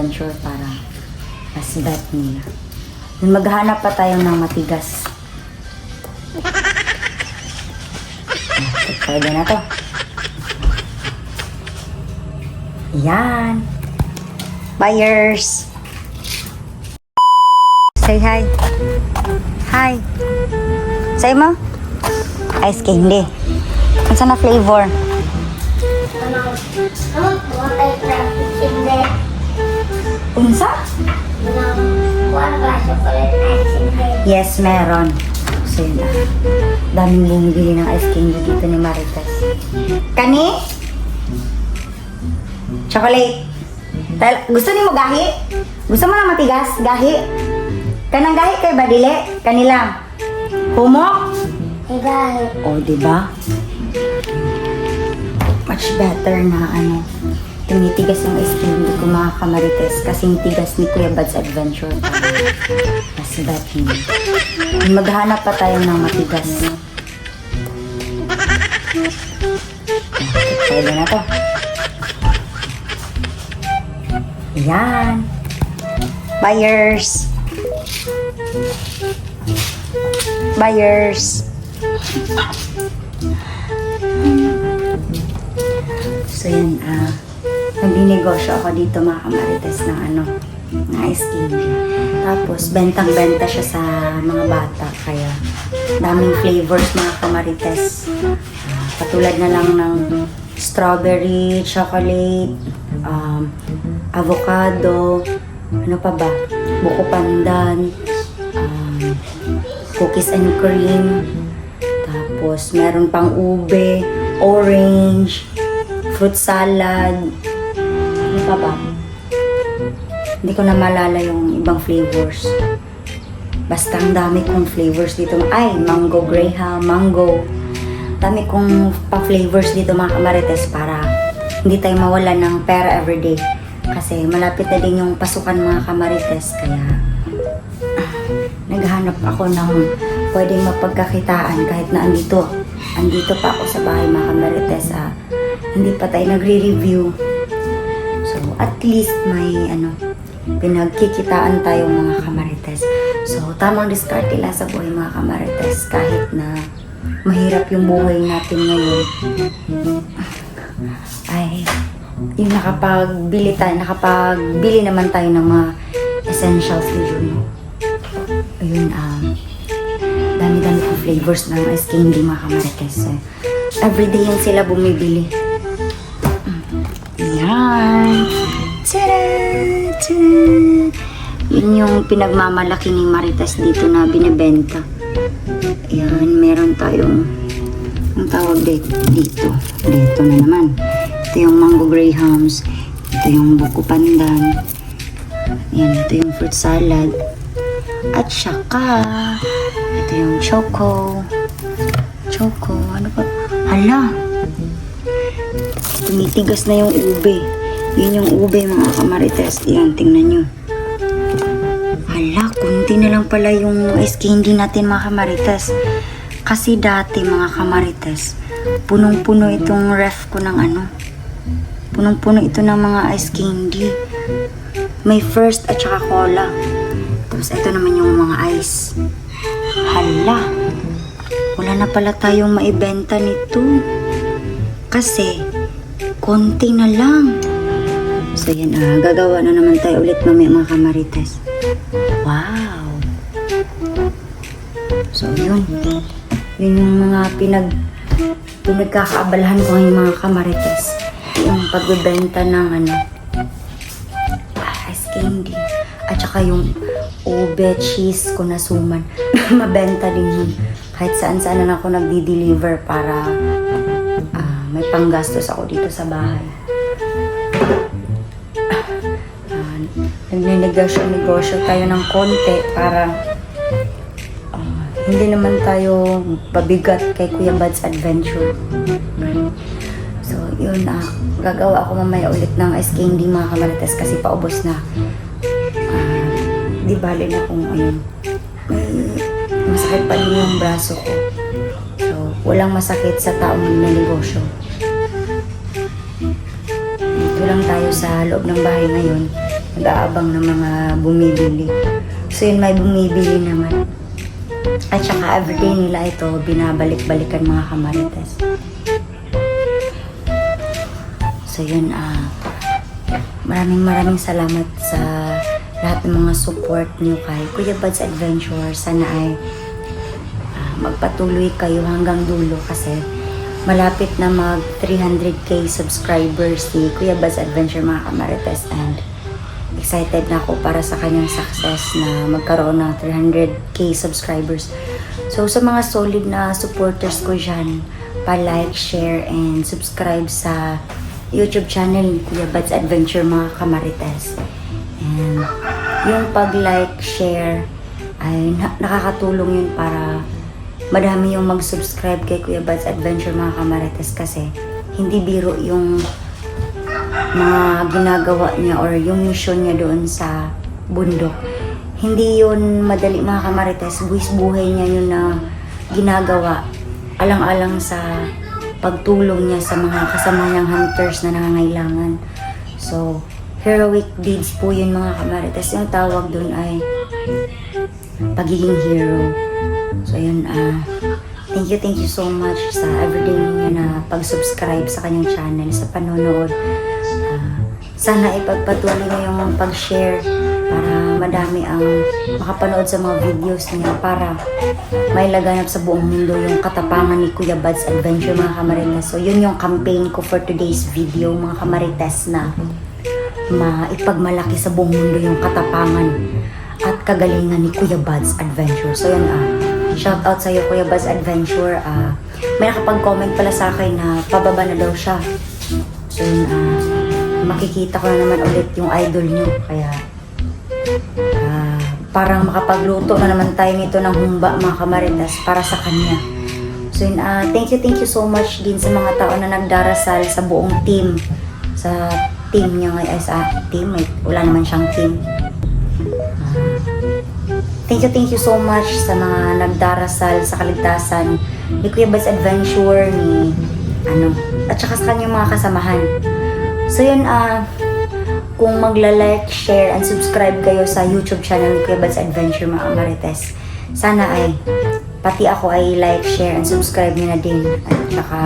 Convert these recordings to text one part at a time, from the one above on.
adventure para mas bet nila. Maghanap pa tayo ng matigas. Pwede na to. Yan. Buyers. Say hi. Hi. Say mo. Ice candy. Ano na flavor? Unsa? Yes, meron. So yun na. Daming bumibili ng ice candy dito ni Marites. Kani? Chocolate. Gusto ni mo gahi? Gusto mo na matigas? Gahi? Kanang gahi kay badili? Kanila? Humok? Gahi. O, diba? Much better na tumitigas yung ice candy ko mga kamarites kasing tigas ni Kuya Bad's Adventure. Mas bet niya. Maghanap pa tayo ng matigas. No? Pwede na to. Yan. Buyers. Buyers. So yun, nagdinegosyo ako dito mga kamarites ng ice candy. Tapos, bentang-benta siya sa mga bata. Kaya, daming flavors mga kamarites. Katulad na lang ng strawberry, chocolate, avocado, ano pa ba? Buko pandan, cookies and cream. Tapos, meron pang ube, orange, fruit salad. Ano pa ba? Hindi ko na malala yung ibang flavors. Basta ang dami kong flavors dito. Ay, mango graham, mango. Dami kong pa-flavors dito mga kamarites para hindi tayo mawala ng pera everyday. Kasi malapit na din yung pasukan mga kamarites. Kaya naghanap ako ng pwedeng mapagkakitaan kahit na andito pa ako sa bahay mga kamarites. Hindi pa tayo nagre-review. So, at least may pinagkikitaan tayo mga kamarites. So, tamang diskarte lang sa buhay mga kamarites kahit na mahirap yung buhay natin ngayon. Ay, yung nakapagbili naman tayo ng mga essentials dito. Ayun, dami-dami ng flavors ng ice candy mga kamarites. Everyday yan sila bumibili. Yan. Tada! Yun yung pinagmamalaki ni Marites dito na binibenta. Yan, meron tayong ang tawag dito. Dito na naman. Ito yung mango grahams. Ito yung buko pandan. Yan, ito yung fruit salad. At saka, ito yung choco. Ano pa? Hala! Tumitigas na yung ube. Yun yung ube mga kamarites. Yan, tingnan nyo. Hala, kunti na lang pala yung ice candy natin mga kamarites. Kasi dati mga kamarites, punong-puno itong ref ko ng punong-puno ito ng mga ice candy. May first at saka cola. Tapos ito naman yung mga ice. Hala, wala na pala tayong maibenta nito. Kasi, konti na lang. So yan, gagawa na naman tayo ulit mamaya mga kamarites. Wow! So yun. Yun yung mga pinagkakaabalahan ko ng mga kamarites. Yung pagbebenta ng ice candy. At saka yung ube, cheese, kunasuman. Mabenta din yun. Kahit saan-saan na ako nagdi-deliver para may panggastos ako dito sa bahay. Nagnenegosyo tayo ng konti para hindi naman tayo pabigat kay Kuya Bad's Adventure. So, yun gagawa ako mamaya ulit ng ice candy mga kamarites kasi paubos na. Di bali na kung masakit pa din yung braso ko. So, walang masakit sa taong nagnenegosyo. Dito lang tayo sa loob ng bahay ngayon. nag-aabang ng mga bumibili. So yun, may bumibili naman. At saka everyday nila ito binabalik-balikan mga kamarites. So yun, maraming salamat sa lahat ng mga support niyo kay Kuya Bud's Adventure. Sana ay magpatuloy kayo hanggang dulo kasi malapit na mag 300k subscribers si Kuya Bud's Adventure mga kamarites, and excited na ako para sa kanyang success na magkaroon ng 300k subscribers. So sa mga solid na supporters ko dyan, pa-like, share, and subscribe sa YouTube channel ni Kuya Bud's Adventure mga kamarites. And yung pag-like, share ay nakakatulong yun para madami yung mag-subscribe kay Kuya Bud's Adventure mga kamarites, kasi hindi biro yung mga ginagawa niya or yung mission niya doon sa bundok. Hindi yun madali mga kamarites, buwis buhay niya yun na ginagawa alang-alang sa pagtulong niya sa mga kasama niyang hunters na nangangailangan. So, heroic deeds po yun mga kamarites. Yung tawag doon ay pagiging hero. So yun, thank you so much sa everyday niyo na pag-subscribe sa kanyang channel, sa panonood. Sana ipagpatuloy niyo yung pag-share para madami ang makapanood sa mga videos niya, para may laganap sa buong mundo yung katapangan ni Kuya Bud's Adventure mga kamarites. So yun yung campaign ko for today's video mga kamarites, na maipagmalaki sa buong mundo yung katapangan at kagalingan ni Kuya Bud's Adventure. So yun, shout out sa iyo Kuya Bud's Adventure. May nakapag-comment pala sa akin na pababa na daw siya. So yun, makikita ko na naman ulit yung idol niyo. Kaya parang makapagluto na naman tayo nito ng humba mga kamarites para sa kanya. So yun, thank you so much din sa mga tao na nagdarasal sa buong team. Sa team niya ngayon, sa team, wala naman siyang team. Thank you so much sa mga nagdarasal sa kaligtasan ni Kuya Bud's Adventure, ni at saka sa kanyang mga kasamahan. So yun, kung magla-like, share, and subscribe kayo sa YouTube channel ni Kuya Bud's Adventure mga kamarites, sana ay pati ako ay like, share, and subscribe niyo na din. At saka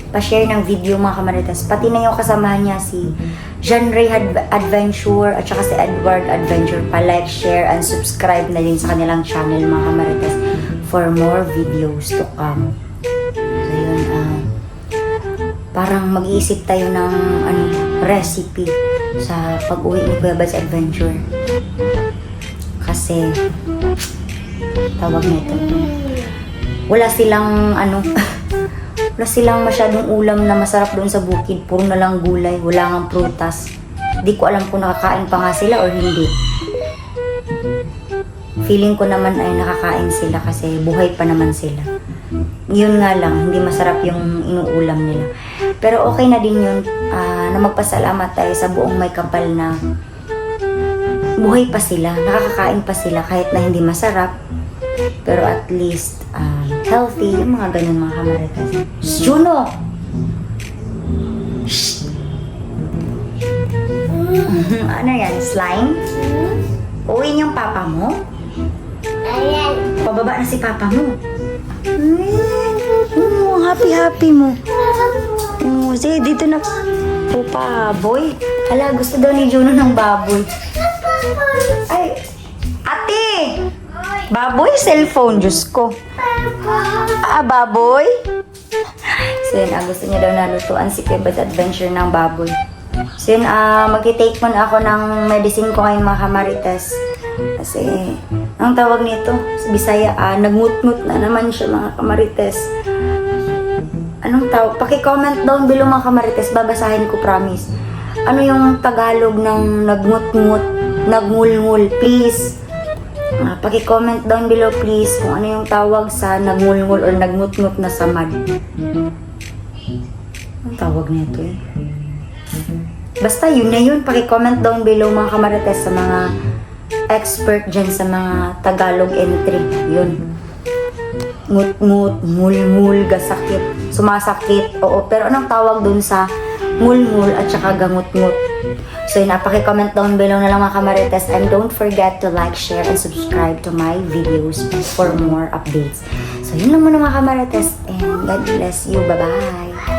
pa-share ng video mga kamarites, pati na yung kasamahan niya si John Ray Adventure at saka si Edward Adventure, pa-like, share, and subscribe na din sa kanilang channel mga kamarites for more videos to come. So yun, parang mag-iisip tayo ng recipe sa pag-uwi ni Kuya Bud's Adventure, kasi tawag nito, wala silang wala silang masyadong ulam na masarap doon sa bukid. Puro na lang gulay, wala ngang prutas. Di ko alam kung nakakain pa nga sila or hindi. Feeling ko naman ay nakakain sila kasi buhay pa naman sila. Yun nga lang, hindi masarap yung inuulam nila. Pero okay na din yun, na magpasalamat tayo sa buong may kapal na buhay pa sila, nakakakain pa sila kahit na hindi masarap. Pero at least healthy, yung mga ganun mga kamarites. Juno! Ano yan? Slime? Uwi niyong papa mo? Ayan. Pababa na si papa mo. Happy mo. Sige, dito na. Baboy. Hala, gusto daw ni Juno ng baboy. Ay, ate! Baboy, cellphone, Diyos ko. Baboy? So yun, gusto niya daw nalutuan si Kuya Bud's Adventure ng baboy. So yun, mag-take muna ako ng medicine ko ngayon mga kamarites. Kasi, ang tawag nito, sa Bisaya, nagmut-mut na naman siya mga kamarites. Anong tawag? Paki-comment down below mga kamarites, babasahin ko, promise. Ano yung Tagalog ng nagmut-mut, nagngul-ngul, please? Paki-comment down below please kung ano yung tawag sa nagngul-ngul or nagmut-mut na samad. Ang tawag nito Basta yun na yun. Paki-comment down below mga kamarites sa mga expert dyan sa mga Tagalog entry. Yun. Ngut-ngut, ngul-ngul, gasakit, sumasakit. Oo, pero anong tawag dun sa mulmul at saka gamot-ngut. So yun, paki-comment down below na lang mga kamarites, and don't forget to like, share, and subscribe to my videos for more updates. So yun lang muna mga kamarites, and God bless you. Bye-bye!